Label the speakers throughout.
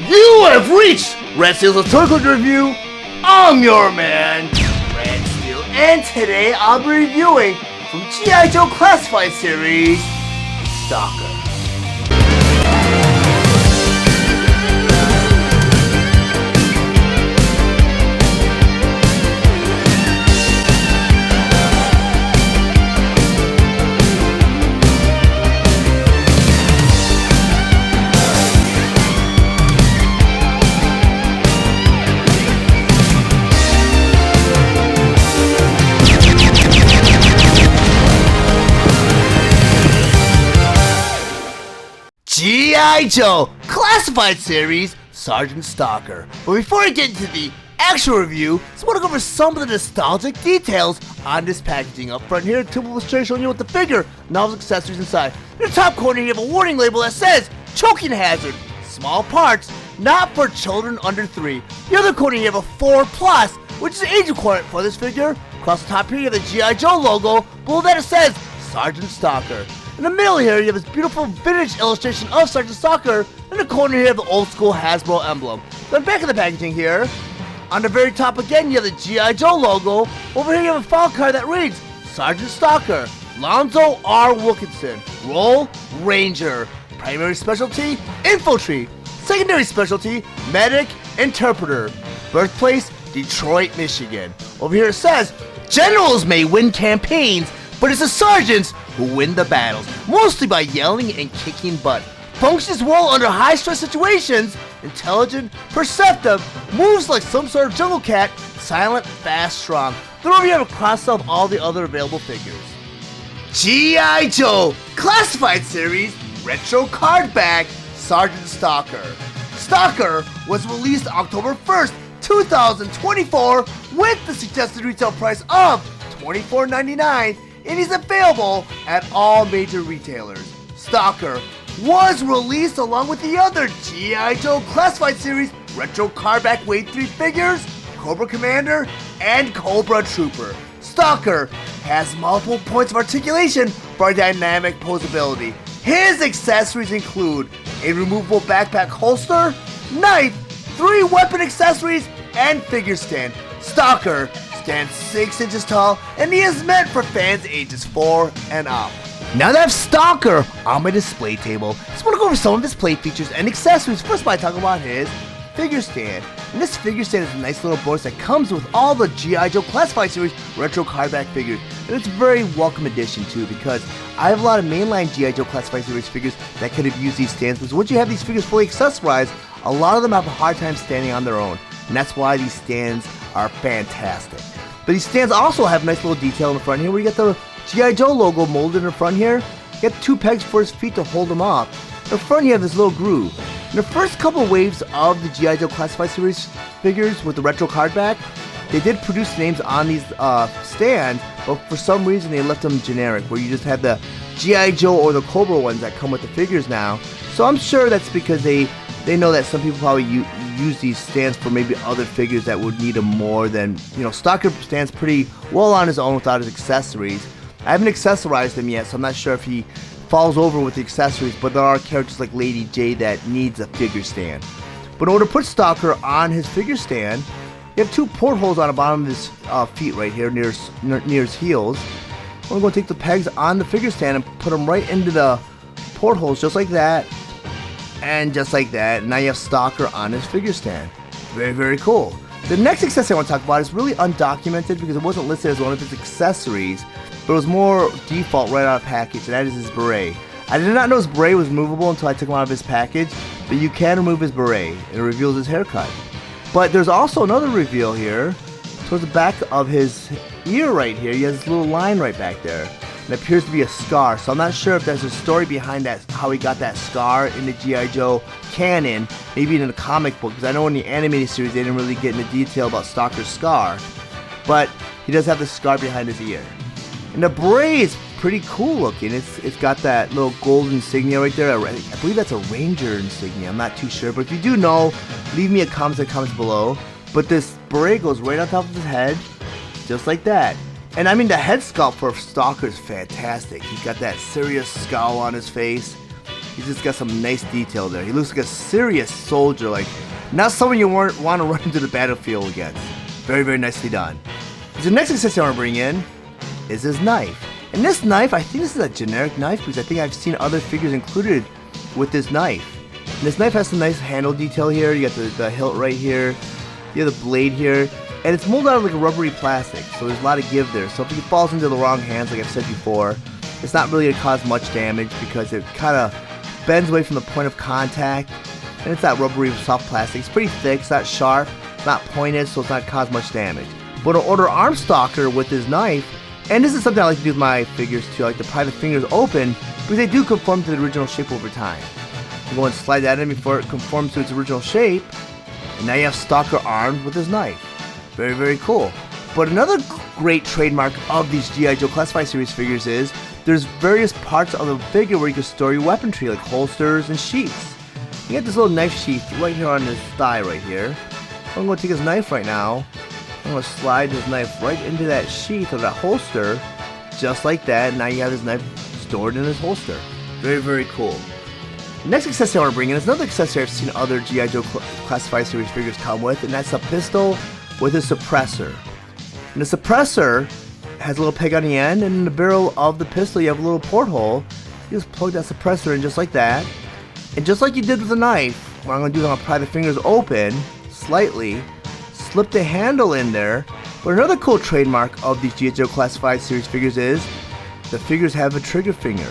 Speaker 1: You have reached Red Steele's Historical Review. I'm your man, Red Steele, and today I'll be reviewing from G.I. Joe Classified Series, Stalker. G.I. Joe Classified Series, Sergeant Stalker. But before I get into the actual review, I just want to go over some of the nostalgic details on this packaging. Up front here, Tuba will showing you what the figure, novels, accessories inside. In the top corner, you have a warning label that says, choking hazard, small parts, not for children under 3. The other corner, you have a 4+, which is the age requirement for this figure. Across the top here, you have the G.I. Joe logo. Below that, it says, Sergeant Stalker. In the middle here, you have this beautiful vintage illustration of Sergeant Stalker. In the corner here, you have the old school Hasbro emblem. Then back of the packaging here, on the very top again, you have the G.I. Joe logo. Over here, you have a file card that reads, Sergeant Stalker, Lonzo R. Wilkinson, Role, Ranger. Primary specialty, Infantry. Secondary specialty, Medic, Interpreter. Birthplace, Detroit, Michigan. Over here it says, Generals may win campaigns, but it's the sergeants who win the battles, mostly by yelling and kicking butt. Functions well under high-stress situations, intelligent, perceptive, moves like some sort of jungle cat, silent, fast, strong. Then over here, have a cross-sell of all the other available figures. G.I. Joe Classified Series Retro Cardback Sergeant Stalker. Stalker was released October 1st, 2024 with the suggested retail price of $24.99. And is available at all major retailers. Stalker was released along with the other G.I. Joe Classified Series Retro Cardback Wave 3 figures, Cobra Commander, and Cobra Trooper. Stalker has multiple points of articulation for dynamic posability. His accessories include a removable backpack holster, knife, 3 weapon accessories, and figure stand. Stalker stands 6 inches tall, and he is meant for fans ages 4 and up. Now that I have Stalker on my display table, I just want to go over some of his play features and accessories. First by talking about his figure stand. And this figure stand is a nice little bonus that comes with all the G.I. Joe Classified Series Retro Cardback figures. And it's a very welcome addition too, because I have a lot of mainline G.I. Joe Classified Series figures that could have used these stands, because once you have these figures fully accessorized, a lot of them have a hard time standing on their own. And that's why these stands are fantastic. But these stands also have a nice little detail in the front here, where you get the G.I. Joe logo molded in the front here. You get 2 pegs for his feet to hold them up. In the front you have this little groove. In the first couple waves of the G.I. Joe Classified Series figures with the retro cardback, they did produce names on these stands, but for some reason they left them generic, where you just have the G.I. Joe or the Cobra ones that come with the figures now. So I'm sure that's because they know that some people probably use these stands for maybe other figures that would need them more than, Stalker stands pretty well on his own without his accessories. I haven't accessorized him yet, so I'm not sure if he falls over with the accessories, but there are characters like Lady J that needs a figure stand. But in order to put Stalker on his figure stand, you have 2 portholes on the bottom of his feet right here near his heels. I'm going to take the pegs on the figure stand and put them right into the portholes just like that. And just like that, now you have Stalker on his figure stand. Very, very cool. The next accessory I want to talk about is really undocumented because it wasn't listed as one of his accessories, but it was more default right out of package, and that is his beret. I did not know his beret was movable until I took him out of his package, but you can remove his beret, and it reveals his haircut. But there's also another reveal here, towards the back of his ear right here. He has this little line right back there. It appears to be a scar, so I'm not sure if there's a story behind that, how he got that scar in the G.I. Joe canon, maybe in the comic book, because I know in the animated series they didn't really get into detail about Stalker's scar, but he does have the scar behind his ear. And the beret is pretty cool looking. It's got that little gold insignia right there. I believe that's a Ranger insignia, I'm not too sure, but if you do know, leave me a comment in the comments below. But this beret goes right on top of his head, just like that. And I mean, the head sculpt for Stalker is fantastic. He's got that serious scowl on his face. He's just got some nice detail there. He looks like a serious soldier, like not someone you want to run into the battlefield against. Very, very nicely done. The next accessory I want to bring in is his knife. And this knife, I think this is a generic knife because I think I've seen other figures included with this knife. And this knife has some nice handle detail here. You got the hilt right here. You have the blade here. And it's molded out of like a rubbery plastic, so there's a lot of give there. So if it falls into the wrong hands, like I've said before, it's not really going to cause much damage because it kind of bends away from the point of contact. And it's that rubbery soft plastic. It's pretty thick, it's not sharp, it's not pointed, so it's not cause much damage. But an order arm stalker with his knife, and this is something I like to do with my figures too. I like to pry the fingers open because they do conform to the original shape over time. You go and slide that in before it conforms to its original shape, and now you have Stalker armed with his knife. Very, very cool. But another great trademark of these G.I. Joe Classified Series figures is there's various parts of the figure where you can store your weaponry, like holsters and sheaths. You got this little knife sheath right here on his thigh right here. I'm going to take his knife right now. I'm going to slide his knife right into that sheath or that holster, just like that. And now you have his knife stored in his holster. Very, very cool. The next accessory I want to bring in is another accessory I've seen other G.I. Joe Classified Series figures come with, and that's a pistol with a suppressor. And the suppressor has a little peg on the end, and in the barrel of the pistol you have a little porthole. You just plug that suppressor in just like that. And just like you did with the knife, what I'm going to do is I'm going to pry the fingers open slightly, slip the handle in there. But another cool trademark of these G.I. Joe Classified Series figures is the figures have a trigger finger,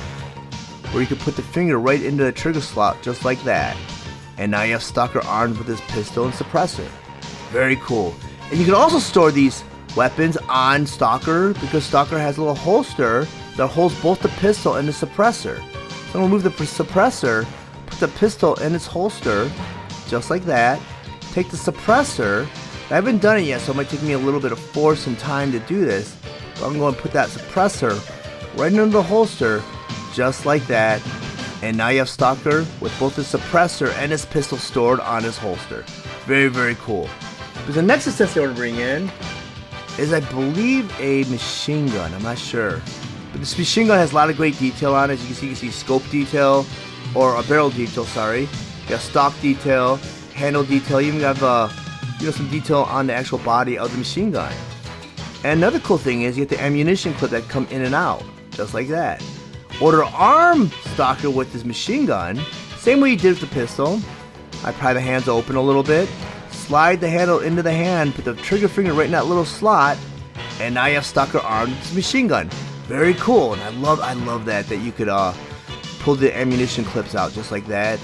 Speaker 1: where you can put the finger right into the trigger slot just like that. And now you have Stalker armed with his pistol and suppressor. Very cool. And you can also store these weapons on Stalker because Stalker has a little holster that holds both the pistol and the suppressor. So I'm going to remove the suppressor, put the pistol in its holster just like that. Take the suppressor. I haven't done it yet, so it might take me a little bit of force and time to do this. But I'm going to put that suppressor right into the holster just like that. And now you have Stalker with both his suppressor and his pistol stored on his holster. Very, very cool. But the next accessory I want to bring in is, I believe, a machine gun. I'm not sure. But this machine gun has a lot of great detail on it. As you can see scope detail, or a barrel detail, sorry. You got stock detail, handle detail. You even have some detail on the actual body of the machine gun. And another cool thing is you get the ammunition clip that come in and out, just like that. Order arm Stalker with this machine gun, same way you did with the pistol. I pry the hands open a little bit, slide the handle into the hand, put the trigger finger right in that little slot, and now you have Stalker armed with this machine gun. Very cool, and I love that you could pull the ammunition clips out just like that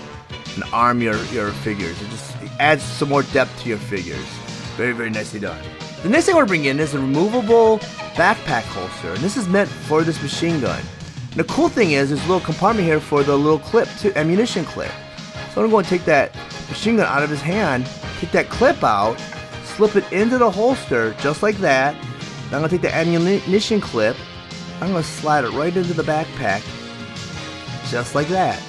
Speaker 1: and arm your figures. It adds some more depth to your figures. Very, very nicely done. The next thing I want to bring in is a removable backpack holster, and this is meant for this machine gun. And the cool thing is there's a little compartment here for the little clip, ammunition clip. So I'm going to take that machine gun out of his hand, take that clip out, slip it into the holster just like that. Then I'm going to take the ammunition clip, I'm going to slide it right into the backpack just like that.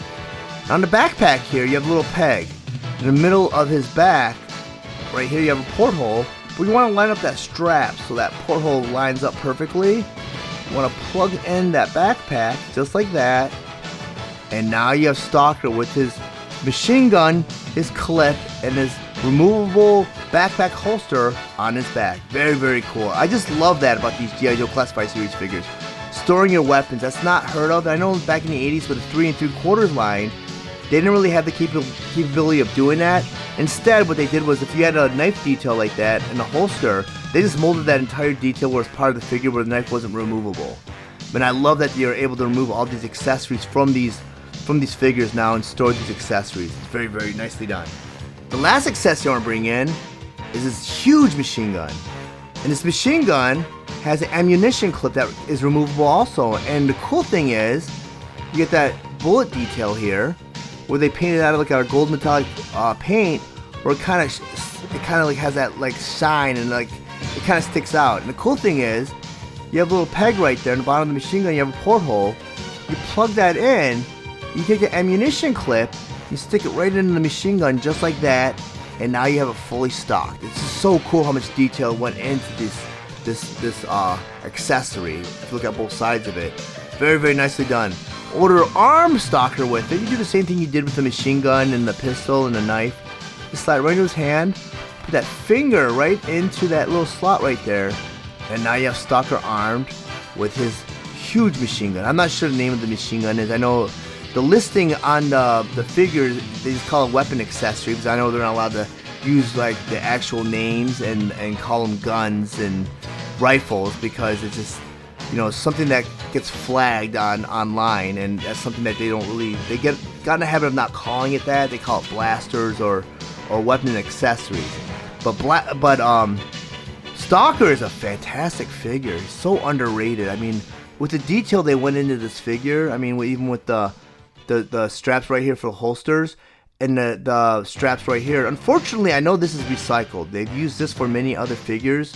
Speaker 1: Now on the backpack here you have a little peg. In the middle of his back, right here you have a porthole, but you want to line up that strap so that porthole lines up perfectly. You want to plug in that backpack just like that, and now you have Stalker with his machine gun, his clip, and his removable backpack holster on his back. Very, very cool. I just love that about these G.I. Joe Classified Series figures. Storing your weapons, that's not heard of. I know back in the 80s with the 3 3/4 line, they didn't really have the capability of doing that. Instead, what they did was if you had a knife detail like that in the holster, they just molded that entire detail where it's part of the figure where the knife wasn't removable. But I love that you're able to remove all these accessories from these figures now and store these accessories. It's very, very nicely done. The last accessory I want to bring in is this huge machine gun. And this machine gun has an ammunition clip that is removable also. And the cool thing is, you get that bullet detail here, where they painted out like a gold metallic paint, where it kind of like has that like shine and like it kind of sticks out. And the cool thing is, you have a little peg right there in the bottom of the machine gun. You have a porthole. You plug that in. You take the ammunition clip. You stick it right into the machine gun just like that, and now you have it fully stocked. It's just so cool how much detail went into this accessory. If you look at both sides of it, very, very nicely done. order arm Stalker with it, you do the same thing you did with the machine gun and the pistol and the knife. Just slide right into his hand, put that finger right into that little slot right there, and now you have Stalker armed with his huge machine gun. I'm not sure the name of the machine gun is. I know the listing on the figures, they just call it weapon accessory, because I know they're not allowed to use like the actual names and call them guns and rifles, because it's just, you know, something that gets flagged online, and that's something that they don't really, they got in the habit of not calling it that. They call it blasters or weapon accessories. But Stalker is a fantastic figure. He's so underrated. I mean, with the detail they went into this figure, I mean, even with the straps right here for the holsters and the straps right here. Unfortunately, I know this is recycled. They've used this for many other figures.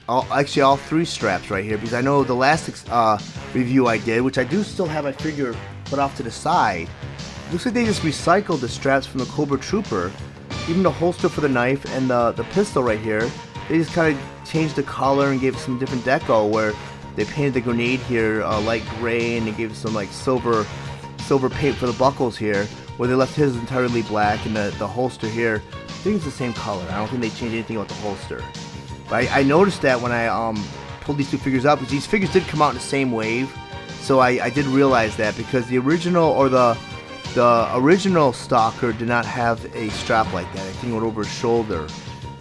Speaker 1: Actually all three straps right here, because I know the last review I did, which I do still have my figure put off to the side, looks like they just recycled the straps from the Cobra Trooper. Even the holster for the knife and the pistol right here, they just kind of changed the color and gave it some different deco, where they painted the grenade here light gray, and they gave it some like silver paint for the buckles here, where they left his entirely black, and the holster here, I think it's the same color. I don't think they changed anything about the holster. But I noticed that when I pulled these two figures up, because these figures did come out in the same wave, so I did realize that, because the original, or the original Stalker did not have a strap like that. I think it went over his shoulder.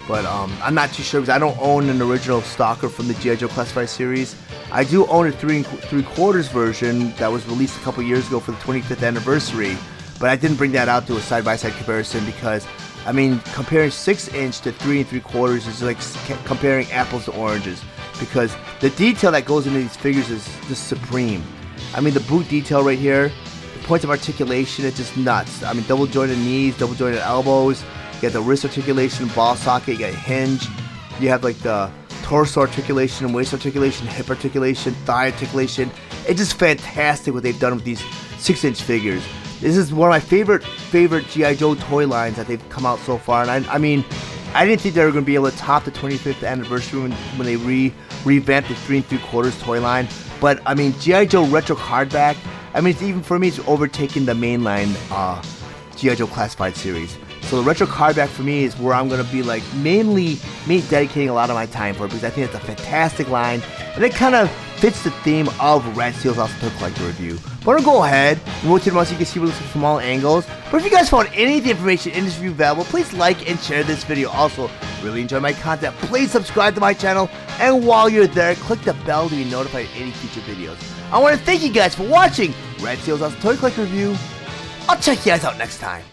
Speaker 1: But I'm not too sure, because I don't own an original Stalker from the G.I. Joe Classified series. I do own a 3 3/4 version that was released a couple years ago for the 25th anniversary, but I didn't bring that out to a side-by-side comparison, because I mean, comparing 6-inch to 3 3/4 is like comparing apples to oranges, because the detail that goes into these figures is just supreme. I mean, the boot detail right here, the points of articulation, it's just nuts. I mean, double jointed knees, double jointed elbows, you got the wrist articulation, ball socket, you got hinge, you have like the torso articulation, waist articulation, hip articulation, thigh articulation. It's just fantastic what they've done with these 6-inch figures. This is one of my favorite G.I. Joe toy lines that they've come out so far, and I mean, I didn't think they were going to be able to top the 25th anniversary when they revamped the 3 3/4 toy line. But I mean, G.I. Joe Retro Cardback, I mean, even for me, it's overtaking the mainline G.I. Joe Classified series. So the Retro Cardback for me is where I'm going to be like mainly dedicating a lot of my time for it, because I think it's a fantastic line, and it kind of fits the theme of Red Steele's Toy Collector review. But I'm going to go ahead and rotate them out so you can see what it looks like from all angles. But if you guys found any of the information in this review valuable, please like and share this video. Also, really enjoy my content, please subscribe to my channel, and while you're there, click the bell to be notified of any future videos. I want to thank you guys for watching Red Steele's Toy Collector review. I'll check you guys out next time.